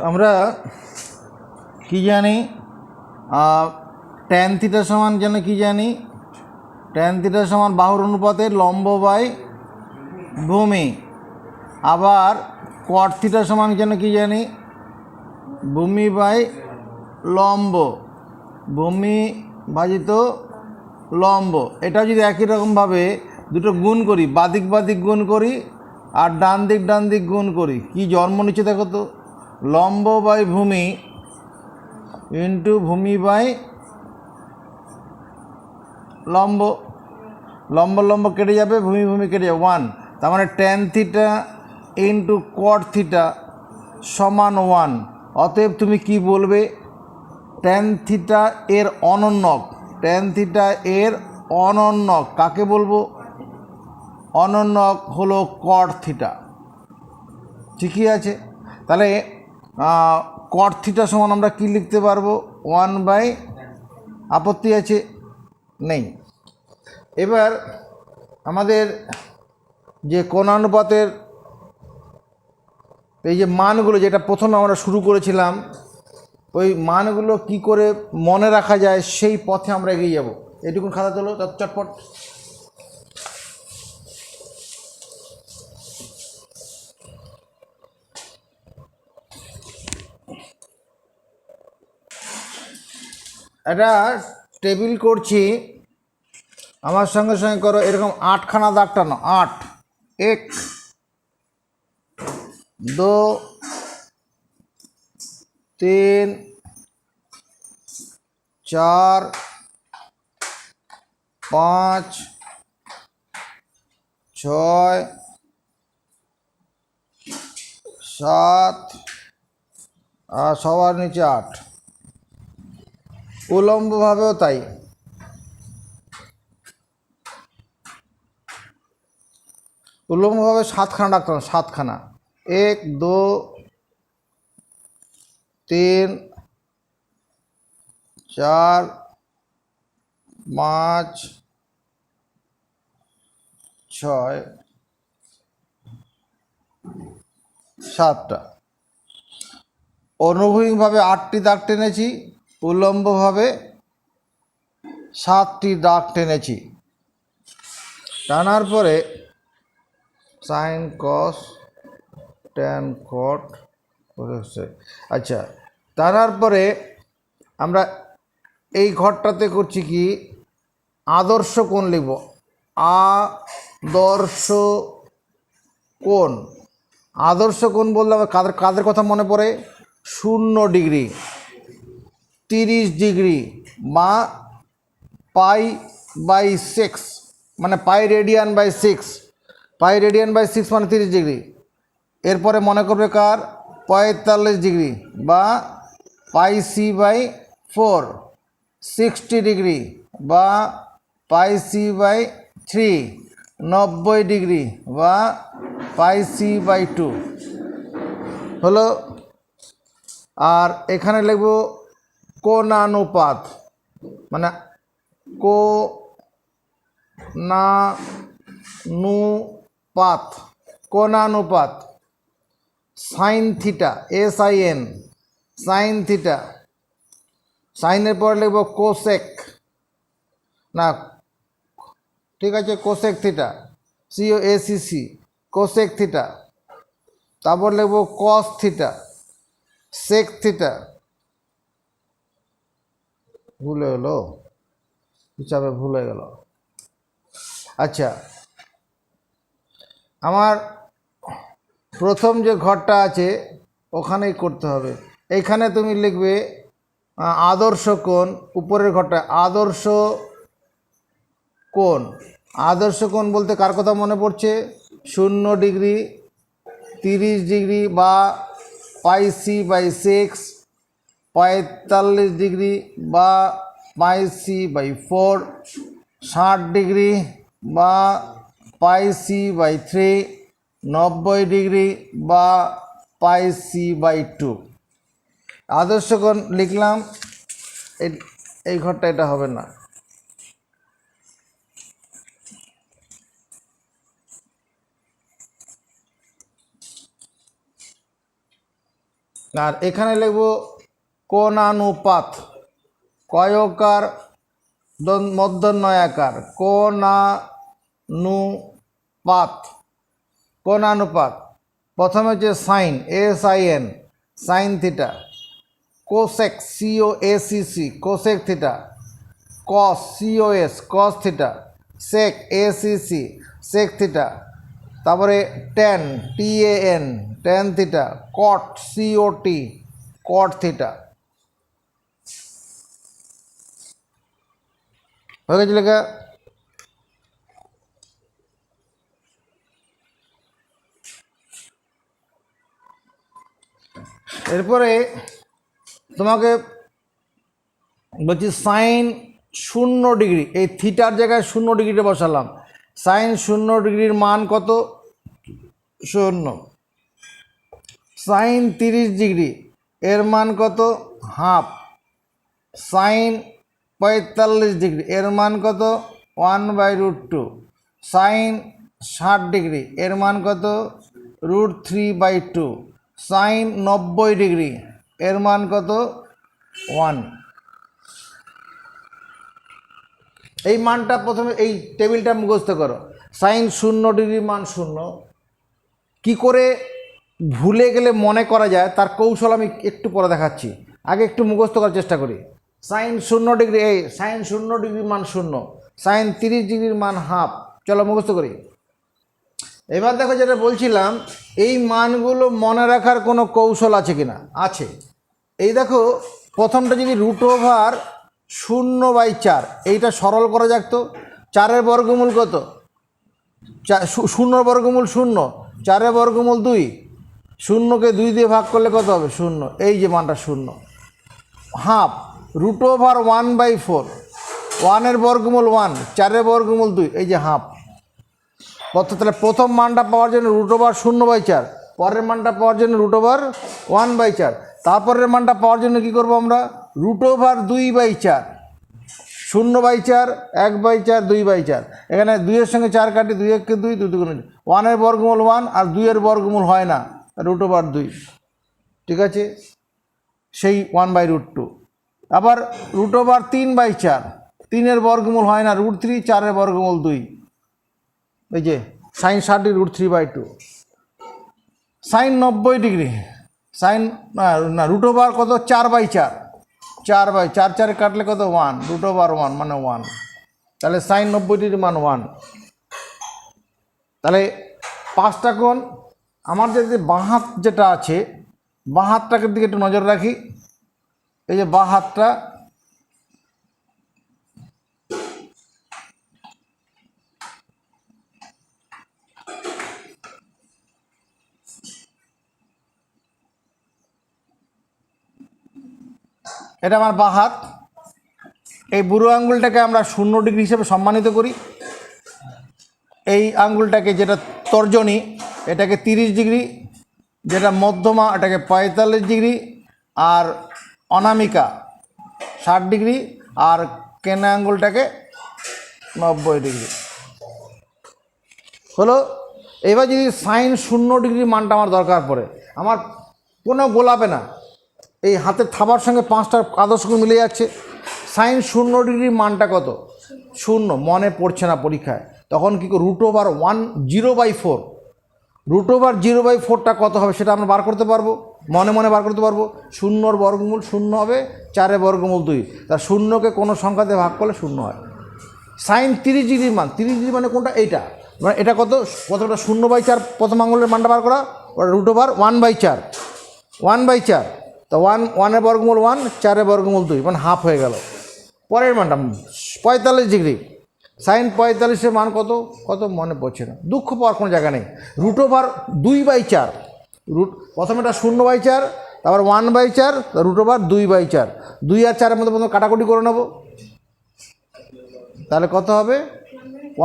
আমরা কি জানি ট্যান থিটা সমান যেন কি জানি, ট্যান থিটা সমান বাহুর অনুপাতের লম্ব বাই ভূমি। আবার কট থিটা সমান যেন কি জানি, ভূমি বাই লম্ব, ভূমি ভাজিত লম্ব। এটা যদি একই রকমভাবে দুটো গুণ করি, বাদিক বাদিক গুণ করি আর ডান দিক গুণ করি, কি জন্ম নিচ্ছে দেখো তো, লম্ব বাই ভূমি ইন্টু ভূমি বাই লম্ব। লম্ব লম্ব কেটে যাবে, ভূমি ভূমি কেটে যাবে, 1। তার মানে tan theta into cot theta সমান 1। অতএব তুমি কি বলবে, ট্যান থিটা এর অনন্যক, ট্যান থিটা এর অনন্যক কাকে বলবো? অনন্যক হলো কট থিটা। ঠিকই আছে। তাহলে কট থিটা সমান আমরা কি লিখতে পারবো? 1/, আপত্তি আছে? নেই। এবার আমাদের যে কোণানুপাতের এই যে মানগুলো, যেটা প্রথমে আমরা শুরু করেছিলাম, ওই মানগুলো কি করে মনে রাখা যায় সেই পথে আমরা এগিয়ে যাব। এটুকুন খাতা তোলো চটপট। একটা টেবিল করছি, আমার সঙ্গে সঙ্গে করো, এরকম 8খানা দাগ টানো। 8, 1, 2, 3, 4, 5, 6, 7 আর সবার নিচে 8। উলম্বভাবেও তাই। উলম্বভাবে 7খানা দাগ টানো, 7খানা। 1, 2, 3, 4, 5, 6, 7টা। অনুভূমিকভাবে 8টি দাগ টেনেছি, উলম্বভাবে 7টি দাগ টেনেছি। টানার পরে সাইন কস ট্যান কট, আচ্ছা, টানার পরে আমরা এই ঘরটাতে করছি কি, আদর্শ কোণ লিখব। আদর্শ কোণ। আদর্শ কোণ বললে আমার কাদের কাদের কথা মনে পড়ে? 0 ডিগ্রি, 30 ডিগ্রি বা π/6, মানে pi radian by 6। Pi radian by 6 মানে 30 ডিগ্রি। এরপরে মনে করবে কার? 45 ডিগ্রি বা πc/4। 60 ডিগ্রি বা πc/3। 90 ডিগ্রি বা πc/2 হলো। আর এখানে লিখব কোণানুপাত, মানে কোণানুপাত, কোণানুপাত। Sine theta, SIN, sine theta. সাইনের পরে লিখব কোসেক, না ঠিক আছে, cosec theta, COSEC, cosec theta. তারপর লিখব কস থিটা, সেক থিটা। ভুলে হলো, হিসাবে ভুল হয়ে গেল। আচ্ছা, আমার প্রথম যে ঘরটা আছে ওখানেই করতে হবে। এইখানে তুমি লিখবে আদর্শ কোণ, উপরের ঘরটা আদর্শ কোণ। আদর্শ কোণ বলতে কার কথা মনে পড়ছে? 0 ডিগ্রি, 30 ডিগ্রি বা πc/6, 45 ডিগ্রি বা πc/4, 60 ডিগ্রি বা πc/3, 90 ডিগ্রি বা πc/2। আদর্শ কোণ লিখলাম। এই ঘরটা এটা হবে না। আর এখানে লিখব কোণানুপাত, কয়কার মধ্যনয়াকার, কোণানুপাত, কোণানুপাত। প্রথমে হচ্ছে sine, SIN, sine theta, cosec, COSEC, cosec theta, cos, COS, cos theta, sec, ACC, sec theta. তারপরে tan, TAN, tan theta, cot, COT, cot theta. হয়ে গেছে লেখা? এরপরে তোমাকে বলছি সাইন 0 ডিগ্রি, এই থিটার জায়গায় 0 ডিগ্রিটা বসালাম। সাইন 0 ডিগ্রির মান কত? 0। সাইন 30 ডিগ্রি এর মান কত? হাফ। সাইন 45 ডিগ্রি এর মান কত? 1/√2। সাইন 60 ডিগ্রি এর মান কত? √3/2। সাইন 90 ডিগ্রি এর মান কত? 1। এই মানটা প্রথমে এই টেবিলটা মুখস্থ করো। সাইন 0 ডিগ্রি মান 0। কি করে ভুলে গেলে মনে করা যায় তার কৌশল আমি একটু পরে দেখাচ্ছি, আগে একটু মুখস্থ করার চেষ্টা করি। সাইন 0 ডিগ্রি, এই সাইন 0 ডিগ্রির মান 0, সাইন 30 ডিগ্রির মান হাফ। চলো মুখস্থ করি। এবার দেখো যেটা বলছিলাম, এই মানগুলো মনে রাখার কোনো কৌশল আছে কিনা? আছে। এই দেখো প্রথমটা যদি √0/4, এইটা সরল করা যাক তো। 4-এর বর্গমূল কত? 0 বর্গমূল 0, 4-এর বর্গমূল 2, 0কে 2 দিয়ে ভাগ করলে কত হবে? 0। এই যে মানটা 0। হাফ √1/4, 1-এর বর্গমূল 1, 4-এর বর্গমূল 2, এই যে হাফ। তাহলে প্রথম মানটা পাওয়ার জন্য √0/4, পরের মানটা পাওয়ার জন্য √1/4, তারপরের মানটা পাওয়ার জন্য কি করব আমরা? √2/4, 0/4, 1/4, 2/4। এখানে 2-এর সঙ্গে 4 কাটি, 2-1 কে 2, 2-2 1-এর বর্গমূল 1 আর 2-এর বর্গমূল হয় না, √2। ঠিক আছে, সেই 1/√2। আবার √3/4, 3-এর বর্গমূল হয় না, √3, 4-এর বর্গমূল 2। এই যে sine 60 degree √3/2। Sine 90 degree, sine না √ওভার কত? 4/4, 4/4, 4 কাটলে কত? 1, √1 মানে 1। তাহলে সাইন 90 ডিগ্রি মান 1। তাহলে 5টা কোণ। আমার যে বাঁ হাত যেটা আছে, বাঁ হাতটাকে দিকে একটু নজর রাখি। এই যে বাঁ হাতটা, এটা আমার বাঁ হাত। এই বুড়ো আঙ্গুলটাকে আমরা 0 ডিগ্রি হিসেবে সম্মানিত করি। এই আঙ্গুলটাকে যেটা তর্জনী, এটাকে 30 ডিগ্রি, যেটা মধ্যমা এটাকে 45 ডিগ্রি, আর অনামিকা 60 ডিগ্রি, আর কেনা আঙ্গুলটাকে 90 ডিগ্রি। হলো। এবার যদি সাইন 0 ডিগ্রি মানটা আমার দরকার পড়ে, আমার কোনো গোলাপে না, এই হাতের থাবার সঙ্গে 5টার আদর্শ মিলে যাচ্ছে। সাইন 0 ডিগ্রির মানটা কত? 0। মনে পড়ছে না পরীক্ষায়, তখন কী করে? √0/4, √0/4টা কত হবে সেটা আমরা বার করতে পারবো, মনে মনে বার করতে পারবো। 0-এর বর্গমূল 0 হবে, 4-এর বর্গমূল 2, তার 0কে কোনো সংখ্যা দিয়ে ভাগ করলে 0 হয়। সাইন 30 ডিগ্রির মান, 30 ডিগ্রি মানে কোনটা? এইটা। মানে এটা কত? প্রথমটা 0/4, প্রথম আঙুলের মানটা বার করা, ওটা √1/4, 1/4। তো 1-এর বর্গমূল 1, 4-এর বর্গমূল 2, মানে হাফ হয়ে গেল। পরের মানটা 45 ডিগ্রি, সাইন 45-এর মান কত? কত মনে পড়ছে না, দুঃখ পাওয়ার কোনো জায়গা নেই। √2/4, প্রথমে এটা 0/4, তারপর 1/4, √2/4, 2 আর 4-এর মধ্যে প্রথমে কাটাকুটি করে নেব। তাহলে কত হবে?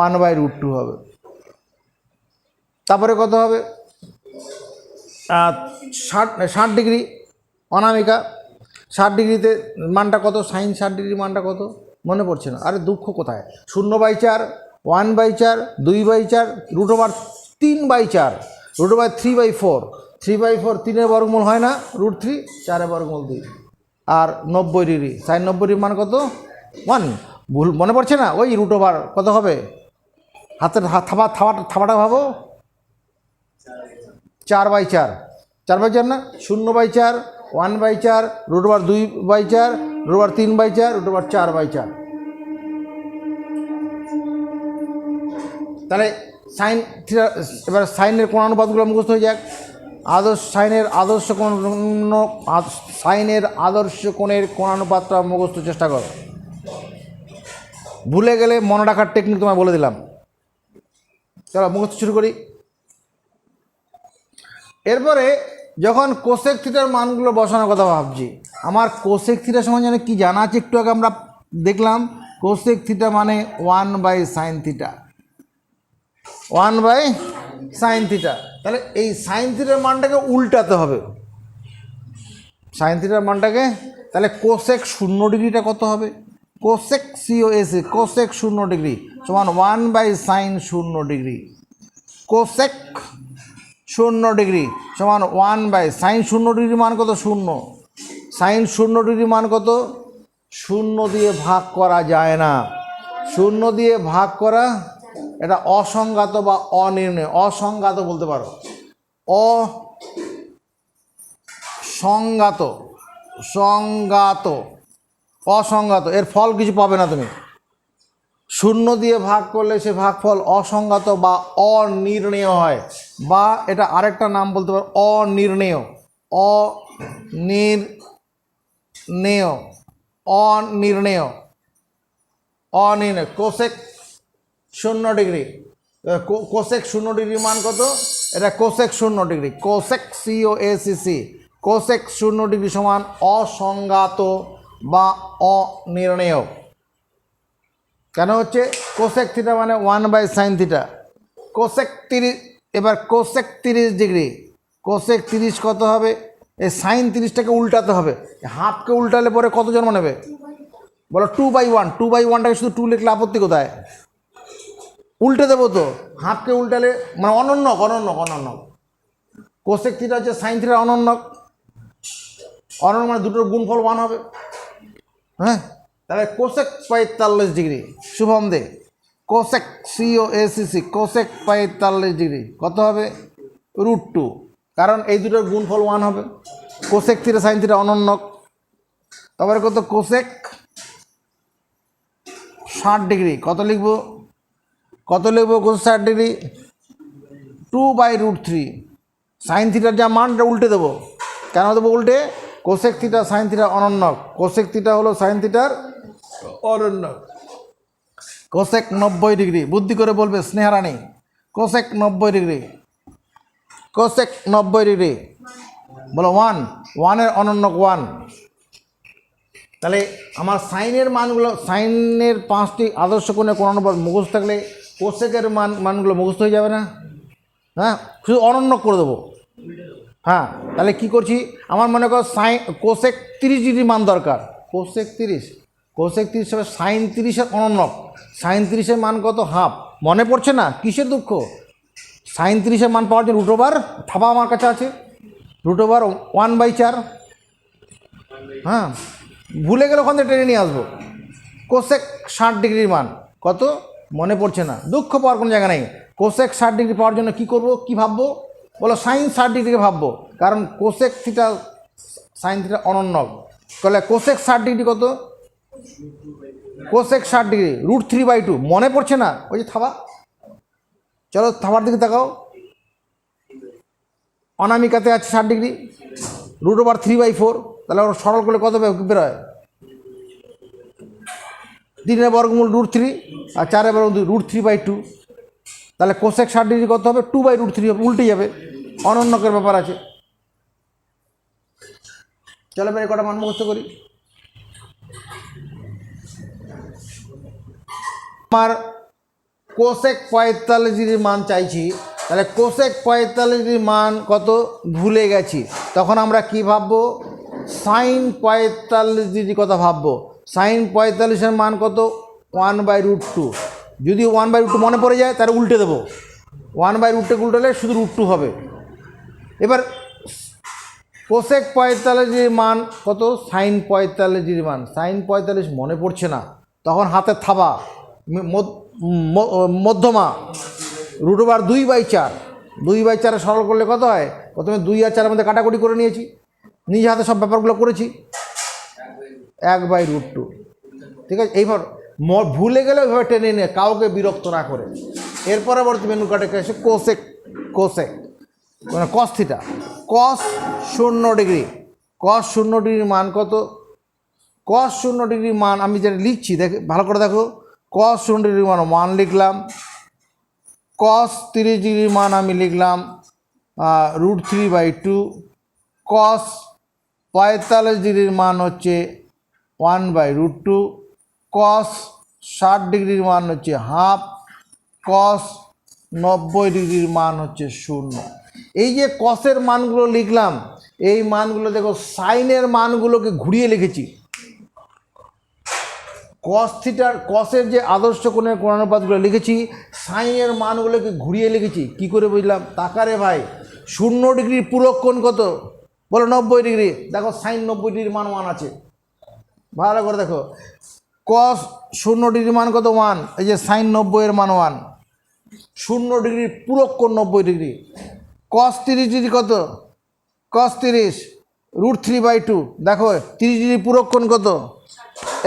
1/√2 হবে। তারপরে কত হবে? 60 ডিগ্রি অনামিকা, 60 ডিগ্রিতে মানটা কত? সাইন 60 ডিগ্রি মানটা কত মনে পড়ছে না। আরে দুঃখ কোথায়? 0/4, 1/4, 2/4, √3/4, √3/4, 3/4 3-এর বর্গমূল হয় না √3, 4-এর বর্গমূল 2 আর 90 ডিগ্রি সাইন 90 ডিগ্রি মান কত 1। ভুল মনে পড়ছে না? ওই √ওভার কত হবে, হাতের থাবাটা ভাবো 4/4 4/4 না 0/4 1/4 √ওভার 2/4 √ওভার 3/4 √ওভার 4/4। তাহলে সাইন থিটা, এবার সাইনের কোণানুপাতগুলো মুখস্থ হয়ে যাক। সাইনের আদর্শ কোণের কোণানুপাতটা মুখস্থ চেষ্টা করো। ভুলে গেলে মনে রাখার টেকনিক তোমায় বলে দিলাম। চলো মুখস্থ শুরু করি। এরপরে যখন কোসেক থিটার মানগুলো বসানোর কথা ভাবছি, আমার কোসেক থিটার সময় যেন কি জানা আছে একটু আগে আমরা দেখলাম, কোসেক থিটা মানে 1/sin থিটা, 1/sin থিটা। তাহলে এই সাইন থিটার মানটাকে উল্টাতে হবে, সাইন থিটার মানটাকে। তাহলে কোসেক 0 ডিগ্রিটা কত হবে, কোসেক COSE কোসেক 0 ডিগ্রি সমান 1/sin 0 ডিগ্রি, কোসেক 0 ডিগ্রি সমান 1/sin 0 ডিগ্রি মান কত 0, সাইন 0 ডিগ্রি মান কত 0 দিয়ে ভাগ করা যায় না, 0 দিয়ে ভাগ করা এটা অসংজ্ঞাত বা অনির্ণয়, অসংজ্ঞাত বলতে পারো, অসংজ্ঞাত অসংজ্ঞাত, এর ফল কিছু পাবে না তুমি। 0 দিয়ে ভাগ করলে সে ভাগফল অসংজ্ঞাত বা অনির্ণেয় হয়, বা এটা আরেকটা নাম বলতে পারো অনির্ণেয়, অনির্ণেয় কোসেক 0 ডিগ্রি, কোসেক 0 ডিগ্রি মান কত, এটা cosec 0 degree, cosec COSEC cosec 0 degree সমান অসংজ্ঞাত বা অনির্ণেয়। কেন হচ্ছে, কোসেক থিটা মানে 1/sin থিটা, কোসেক 30, এবার কোসেক 30 ডিগ্রি, কোসেক 30 কত হবে, এই সাইন 30টাকে উল্টাতে হবে, হাফকে উল্টালে পরে কত জন্ম নেবে বলো, 2/1, 2/1টাকে শুধু 2 লিখলে আপত্তি কোথায়, উল্টে দেবো তো, হাফকে উল্টালে মানে অনন্যক, কোসেক থিটা হচ্ছে সাইন থিটা অনন্যক মানে দুটোর গুণফল 1 হবে। হ্যাঁ, তাহলে কোসেক 45 ডিগ্রি, শুভম দে, কোসেক COSEC কোসেক 45 ডিগ্রি কত হবে √2, কারণ এই দুটোর গুণফল 1 হবে, কোসেক থিটা সাইন থিটা অনন্যক। তারপরে কত, কোসেক 60 ডিগ্রি কত লিখবো, কোসেক 60 ডিগ্রি 2/√3, সাইন থিটার যা মানটা উল্টে দেবো, কেন দেবো উল্টে, কোসেক থিটা সাইন থিটা অনন্যক, কোসেক থিটা হলো সাইন থিটার অনন্যক। কোসেক 90 ডিগ্রি, বুদ্ধি করে বলবে Sneharani, cosec 90 degree, cosec 90 degree বলো 1 অনন্যক 1। তাহলে আমার সাইনের মানগুলো, সাইনের 5টি আদর্শ কোণের কোণানুপাত মুখস্থ থাকলে কোসেকের মানগুলো মুখস্থ হয়ে যাবে না। হ্যাঁ, শুধু অনন্যক করে দেবো। হ্যাঁ, তাহলে কি করছি, আমার মনে করো কোসেক 30 ডিগ্রি মান দরকার, কোসেক 30 হবে সাইন 30-এর অনন্যক, সাইন 30-এর মান কত হাফ, মনে পড়ছে না, কিসের দুঃখ, সাইন 30-এর মান পাওয়ার জন্য √ওভার থাবা আমার কাছে আছে, √ওভার 1/4। হ্যাঁ, ভুলে গেলে ওখান থেকে টেনে নিয়ে আসবো। কোসেক 60 ডিগ্রির মান কত মনে পড়ছে না, দুঃখ পাওয়ার কোনো জায়গা নেই। কোসেক 60 ডিগ্রি পাওয়ার জন্য কি করব, কি ভাববো বলো, সাইন 60 ডিগ্রিকে ভাববো, কারণ কোসেক থিটা সাইন থিটা অনন্যক। তাহলে কোসেক 60 ডিগ্রি কত, কোসেক 60 ডিগ্রি √3/2, মনে পড়ছে না, ওই যে থাবা, চলো থাবার দিকে তাকাও, অনামিকাতে আছে 60 ডিগ্রি √ওভার 3/4, তাহলে ওরা সরল করলে কত বেরোয়, 3-এর বর্গমূল √3 আর 4-এর বর্গমূল √3/2, তাহলে কোসেক 60 ডিগ্রি কত হবে 2/√3 হবে, উল্টে যাবে, অনন্যকের ব্যাপার আছে। চলো এবার কটা মান মুখস্থ করি। আমার কোসেক 45 ডিগ্রির মান চাইছি, তাহলে কোসেক 45 ডিগ্রির মান কত ভুলে গেছি, তখন আমরা কি ভাববো, সাইন 45 ডিগ্রি কথা ভাববো, সাইন 45-এর মান কত 1/√2, যদি 1/√2 মনে পড়ে যায় তাহলে উল্টে দেবো, 1/√2 উল্টালে শুধু √2 হবে। এবার কোসেক 45 মান কত, সাইন 45 মান, সাইন 45 মনে পড়ছে না, তখন হাতের থাবা মধ্যমা √2/4, 2/4 সরল করলে কত হয়, প্রথমে 2 আর 4 মধ্যে কাটাকুটি করে নিয়েছি, নিজে হাতে সব ব্যাপারগুলো করেছি, 1/√2। ঠিক আছে, এইবার ভুলে গেলে ওইভাবে টেনে নিয়ে কাউকে বিরক্ত না করে। এর পরবর্তী মেনু কার্ডে এসে কোসেক, মানে কস থিটা, কস 0 ডিগ্রি, কস 0 ডিগ্রির মান কত, কস 0 ডিগ্রির মান আমি যেটা লিখছি দেখে ভালো করে দেখো, কস 0 ডিগ্রির মান 1 লিখলাম, কস 30 ডিগ্রির মান আমি লিখলাম √3/2, কস 45 ডিগ্রির মান হচ্ছে 1/√2, কস 60 ডিগ্রির মান হচ্ছে হাফ, কস 90 ডিগ্রির মান হচ্ছে 0। এই যে কসের মানগুলো লিখলাম, এই মানগুলো দেখো সাইনের মানগুলোকে ঘুরিয়ে লিখেছি। কস থিটার, কসের যে আদর্শ কোণের কোণানুপাতগুলো লিখেছি, সাইনের মানগুলোকে ঘুরিয়ে লিখেছি। কি করে বুঝলাম, তাকারে ভাই 0 ডিগ্রির পূরক কোণ কত, বলো 90 ডিগ্রি, দেখো সাইন 90 ডিগ্রির মান 1 আছে, ভালো করে দেখো, কস 0 ডিগ্রির মান কত 1, এই যে সাইন 90 এর মান 1, 0 ডিগ্রির পূরক কোণ 90 ডিগ্রি, কস 30 ডিগ্রি কত, কস 30 √3/2, দেখো 30 ডিগ্রির পূরক কোণ কত,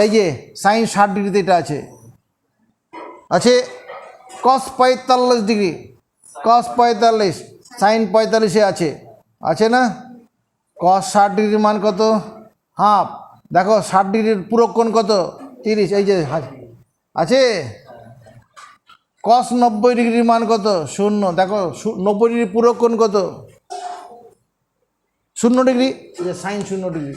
এই যে সাইন 60 ডিগ্রিতে এটা আছে, কস 45 ডিগ্রি, কস 45 সাইন 45-এ আছে না, কস 60 ডিগ্রির মান কত হাফ, দেখো 60 ডিগ্রির পূরক কোণ কত 30, এই যে আছে, কস 90 ডিগ্রির মান কত 0, দেখো 90 ডিগ্রির পূরক কোণ কত 0 ডিগ্রি, এই যে সাইন 0 ডিগ্রি।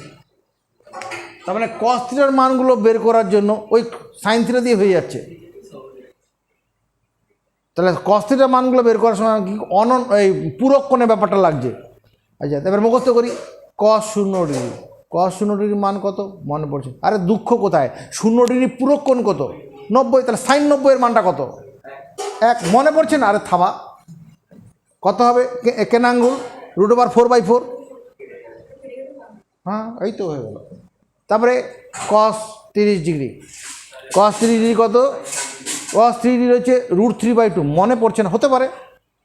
তার মানে কস থিটার মানগুলো বের করার জন্য ওই সাইন থিটা দিয়ে হয়ে যাচ্ছে। তাহলে কস থিটার মানগুলো বের করার সময় কি এই পূরক কোণের ব্যাপারটা লাগছে। আচ্ছা, এবার মুখস্থ করি, কস 0 ডিগ্রি, কস 0 ডিগ্রির মান কত মনে পড়ছে, আরে দুঃখ কোথায়, 0 ডিগ্রি পূরক কোণ কত 90, তাহলে সাইন 90 এর মানটা কত 1, মনে পড়ছে না, আরে থাবা, কত হবে কেন আঙ্গুল √4/4, হ্যাঁ এই তো হয়ে গেল। তারপরে কস 30 ডিগ্রি, কস 30 ডিগ্রি কত, কস 30 ডিগ্রি হচ্ছে √3/2, মনে পড়ছে না, হতে পারে,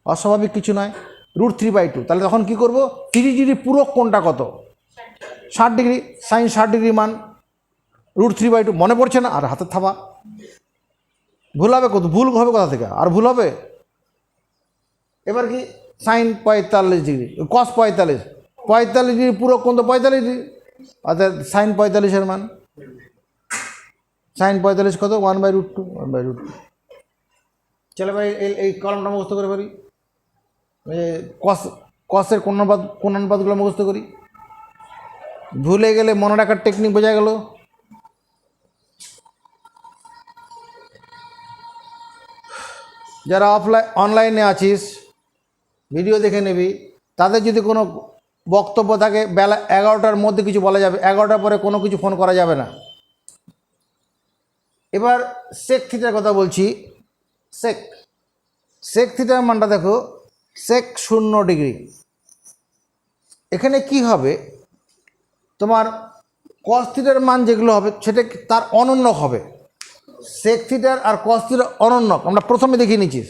অস্বাভাবিক কিছু নয়, √3/2, তাহলে তখন কি করব, 30 ডিগ্রি পূরক কোণটা কত 60 ডিগ্রি, সাইন 60 ডিগ্রি মান √3/2, মনে পড়ছে না, আর হাতের থাবা, ভুল হবে কত, ভুল হবে কোথা থেকে, আর ভুল হবে। এবার কি সাইন 45 ডিগ্রি, কস 45 ডিগ্রি পূরক কোণ তো 45 ডিগ্রি, অর্থাৎ সাইন 45-এর মান, সাইন 45 কত 1/√2, চলে ভাই এই কলমটা মুখস্থ করে পারি, কসের কোণানুপাতগুলো মুখস্থ করি, ভুলে গেলে মনে রাখার টেকনিক বোঝা গেল। যারা অনলাইনে আছিস ভিডিও দেখে নিবি, তাদের যদি কোনো বক্তব্য থাকে বেলা 11টার মধ্যে কিছু বলা যাবে, 11টার পরে কোনো কিছু ফোন করা যাবে না। এবার সেক থিটার কথা বলছি, সেক থিটার মানটা দেখো, সেক 0 ডিগ্রি, এখানে কি হবে তোমার কস থিটার মান যেগুলো হবে সেটা তার অনন্যক হবে, সেক থিটার আর কস থিটার অনন্যক আমরা প্রথমে দেখিয়ে নিচ্ছি।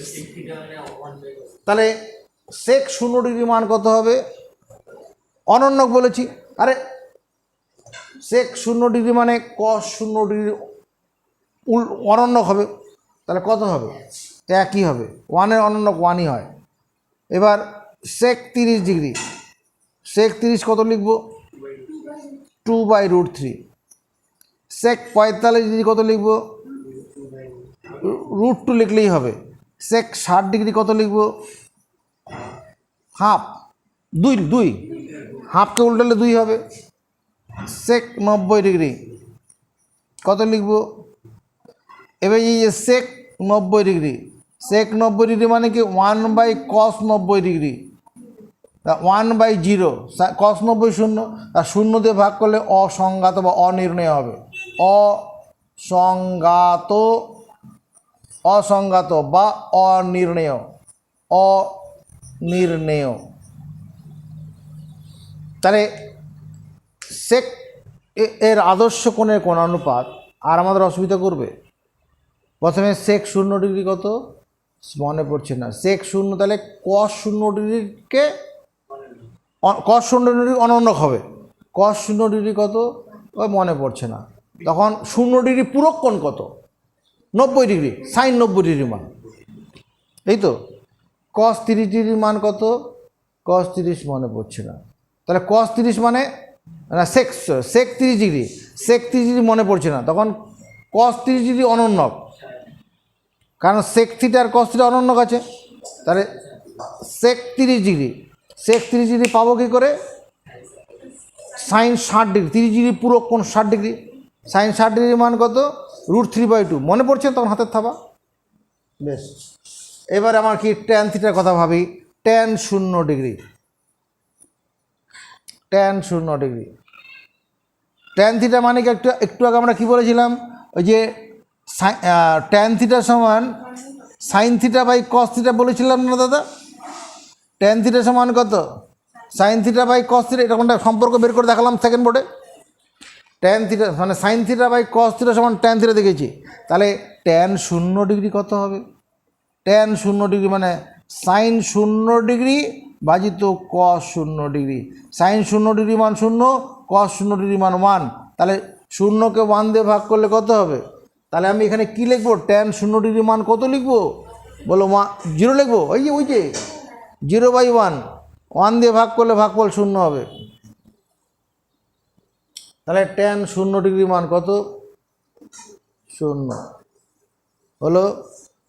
তাহলে সেক 0 ডিগ্রি মান কত হবে, অনন্যক বলেছি, আরে সেক 0 ডিগ্রি মানে কস 0 ডিগ্রি অনন্যক হবে, তাহলে কত হবে, একই হবে, 1-এর অনন্যক 1-ই হয়। এবার সেক 30 ডিগ্রি, সেক 30 কত লিখব 2/√3, সেক 45 ডিগ্রি কত লিখব √2 লিখলেই হবে, সেক 60 ডিগ্রি কত লিখব হাফ, 2 হাফকে উল্টালে 2 হবে, সেক 90 ডিগ্রি কত লিখব, এবার এই যে সেক 90 ডিগ্রি, সেক 90 ডিগ্রি মানে কি 1/cos 90 ডিগ্রি, 1/0, cos 90 0, আর 0 দিয়ে ভাগ করলে অসংজ্ঞাত বা অনির্ণয় হবে, অসংজ্ঞাত বা অনির্ণেয়, তাহলে সেক এর আদর্শ কোণের কোণানুপাত আর আমাদের অসুবিধা করবে। প্রথমে সেক 0 ডিগ্রি কত মনে পড়ছে না, সেক 0 তাহলে cos 0 ডিগ্রিকে cos 0 ডিগ্রি অনন্যক হবে, cos 0 ডিগ্রি কত ওই মনে পড়ছে না। তখন 0 ডিগ্রি পূরক কোণ কত 90 ডিগ্রি, সাইন 90 ডিগ্রি মান, এই তো। cos 30 ডিগ্রির মান কত, cos 30 মনে পড়ছে না, তাহলে cos 30 মানে না সেক 30 ডিগ্রি, সেক 30 ডিগ্রি মনে পড়ছে না, তখন cos 30 ডিগ্রি অনন্যক, কারণ সেক থিটা আর cos থিটা অনন্যক আছে। তাহলে সেক 30 ডিগ্রি, সেক 30 ডিগ্রি পাবো কী করে, সাইন 60 ডিগ্রি, 30 ডিগ্রি পূরক কোণ 60 ডিগ্রি, সাইন 60 ডিগ্রির মান কত √3/2, মনে পড়ছে তখন হাতের থাবা। বেশ, এবার আমার কি ট্যান থিটার কথা ভাবি, tan 0 degree, tan 0 degree, tan theta মানে কি একটু আগে আমরা কি বলেছিলাম, ওই যে ট্যান থিটা সমান sine theta by cos theta বলেছিলাম না দাদা। ট্যান থিটা সমান কত sine theta by cos theta, এটা কোনটা সম্পর্ক বের করে দেখালাম সেকেন্ড বোর্ডে। ট্যান থিটা মানে sine theta by cos theta সমান ট্যান থিটা দেখেছি, তাহলে ট্যান 0 ডিগ্রি কত হবে, ট্যান 0 ডিগ্রি মানে সাইন 0 ডিগ্রি ভাজিত কস 0 ডিগ্রি, সাইন 0 ডিগ্রি মান 0, কস 0 ডিগ্রি মান 1, তাহলে 0কে 1 দিয়ে ভাগ করলে কত হবে, তাহলে আমি এখানে কি লিখবো, ট্যান 0 ডিগ্রি মান কত লিখবো বলো, 0 লিখবো, ওই যে 0/1, 1 দিয়ে ভাগ করলে ভাগফল 0 হবে, তাহলে ট্যান 0 ডিগ্রি মান কত 0 হলো।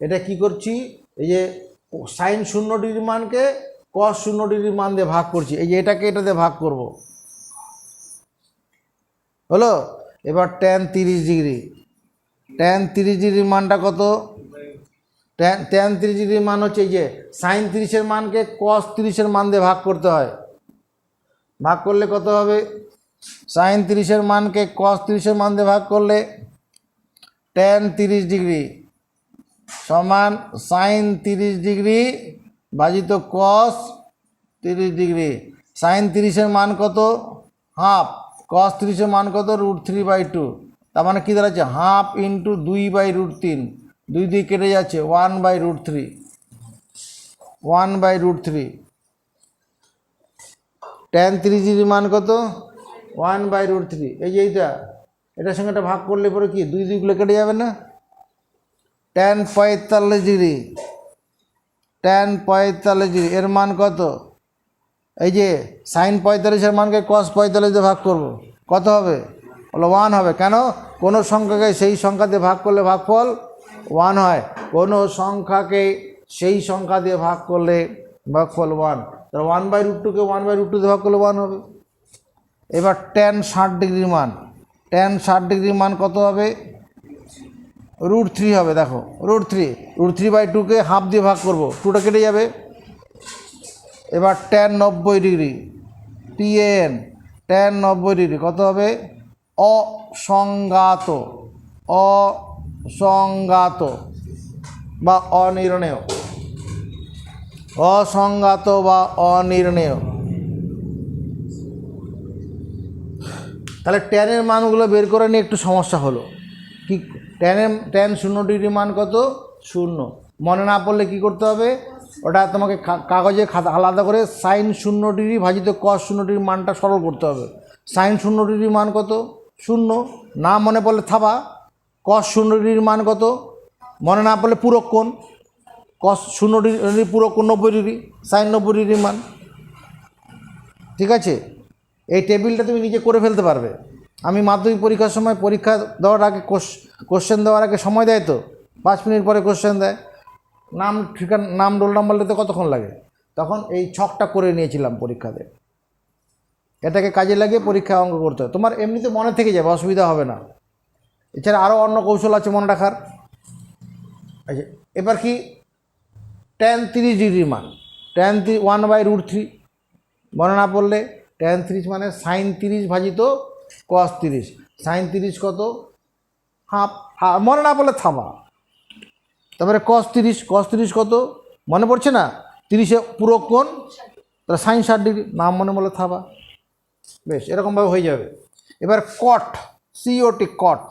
এটা কি করছি, এই যে সাইন 0 ডিগ্রি মানকে কস 0 ডিগ্রি মান দিয়ে ভাগ করছি, এই যে এটাকে এটা দিয়ে ভাগ করব হলো। এবার ট্যান 30 ডিগ্রি, ট্যান 30 ডিগ্রির মানটা কত, ট্যান 30 ডিগ্রির মান হচ্ছে এই যে সাইন 30-এর মানকে কস 30-এর মান দিয়ে ভাগ করতে হয়, ভাগ করলে কত হবে, সাইন 30-এর মানকে কস 30-এর মান দিয়ে ভাগ করলে ট্যান 30 ডিগ্রি সমান সাইন 30 ডিগ্রি ভাজিত কস 30 ডিগ্রি, সাইন 30-এর মান কত হাফ, কস 30-এর মান কত √3/2, তার মানে কী দাঁড়াচ্ছে হাফ ইন্টু 2/√3, 2 দিয়ে কেটে যাচ্ছে 1/√3, 1/√3, ট্যান 30 ডিগ্রির মান কত 1/√3, এই যে এটার সঙ্গে এটা ভাগ করলে পরে কি 2 2গুলো কেটে যাবে না, ট্যান 45 ডিগ্রি, ট্যান 45 ডিগ্রি এর মান কত, এই যে সাইন 45-এর মানকে কস 45 দিয়ে ভাগ করব, কত হবে বলো 1 হবে, কেন কোনো সংখ্যাকে সেই সংখ্যা দিয়ে ভাগ করলে ভাগফল 1 হয়, কোনো সংখ্যাকে সেই সংখ্যা দিয়ে ভাগ করলে ভাগফল 1, তাহলে 1/√2কে 1/√2 দিয়ে ভাগ করলে 1 হবে। এবার ট্যান 60 ডিগ্রির মান, ট্যান 60 ডিগ্রির মান কত হবে √3 হবে, দেখো √3/2কে হাফ দিয়ে ভাগ করব, 2টা কেটে যাবে। এবার tan 90 degree, TN tan 90 degree কত হবে অসংজ্ঞাত, অসংজ্ঞাত বা অনির্ণেয়, অসংজ্ঞাত বা অনির্ণেয়। তাহলে ট্যানের মানগুলো বের করে নিয়ে একটু সমস্যা হলো, কি ট্যান 0 ডিগ্রি মান কত 0, মনে না পড়লে কি করতে হবে, ওটা তোমাকে কাগজে আলাদা করে সাইন 0 ডিগ্রি ভাজিত কস 0 ডিগ্রির মানটা সরল করতে হবে। সাইন 0 ডিগ্রির মান কত 0, না মনে পড়লে থাবা, কস 0 ডিগ্রির মান কত মনে না পড়লে পূরক কোণ, কস 0 ডিগ্রি পূরক কোণ 90 ডিগ্রি, সাইন 90 ডিগ্রির মান, ঠিক আছে। এই টেবিলটা তুমি নিজে করে ফেলতে পারবে। আমি মাধ্যমিক পরীক্ষার সময় পরীক্ষা দেওয়ার আগে কোশ্চেন দেওয়ার আগে সময় দেয় তো 5 মিনিট পরে কোশ্চেন দেয়, নাম ঠিকানা নাম রোল নাম্বার নিতে কতক্ষণ লাগে, তখন এই ছকটা করে নিয়েছিলাম পরীক্ষাতে, এটাকে কাজে লাগিয়ে পরীক্ষা অঙ্ক করতে হয়, তোমার এমনিতে মনে থেকে যাবে, অসুবিধা হবে না। এছাড়া আরও অন্য কৌশল আছে মনে রাখার। আচ্ছা, এবার কি ট্যান 30 ডিগ্রির মান, ট্যান 1/√3 মনে না পড়লে ট্যান 30 মানে সাইন 30 ভাজিত কস 30, সাইন 30 কত হাফ, মনে না পড়লে থামা, তারপরে কস 30 কত মনে পড়ছে না, 30-এ পূরক কোণ, তাহলে সাইন 60 ডিগ্রি, নাম মনে বলে থাবা, বেশ, এরকমভাবে হয়ে যাবে। এবার কট, সিওটি, কট,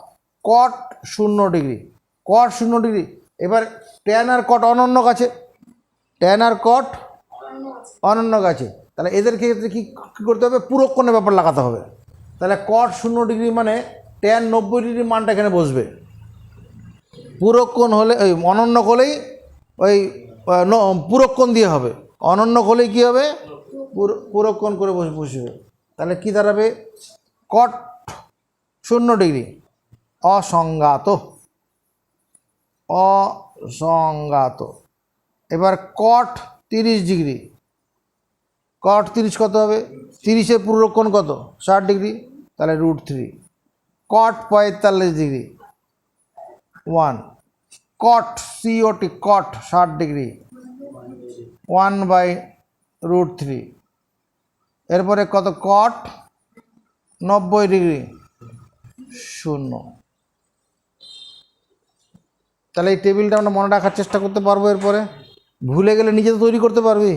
কট 0 ডিগ্রি, কট 0 ডিগ্রি। এবার ট্যান আর কট অনন্য কাছে, ট্যান আর কট অনন্য কাছে, তাহলে এদের ক্ষেত্রে কী করতে হবে? পুরক্ষণের ব্যাপার লাগাতে হবে। তাহলে কট 0 ডিগ্রি মানে ট্যান 90 ডিগ্রি মানটা এখানে বসবে। পুরক্ষণ হলে ওই অনন্য হলেই ওই পুরক্ষণ দিয়ে হবে, অনন্য হলেই কী হবে? পুরক্ষণ করে বসবে। তাহলে কি দাঁড়াবে? কট 0 ডিগ্রি অসংজ্ঞাত, অসংজ্ঞাত। এবার কট 30 ডিগ্রি, কট 30 কত হবে? 30-এর পুরক্ষণ কত? 60 ডিগ্রি, তাহলে √3। কট 45 ডিগ্রি 1, কট সিওটি, কট 60 ডিগ্রি 1/√3। এরপরে কত? কট 90 ডিগ্রি 0। তাহলে এই টেবিলটা আমরা মনে রাখার চেষ্টা করতে পারবো। এরপরে ভুলে গেলে নিজে তো তৈরি করতে পারবি।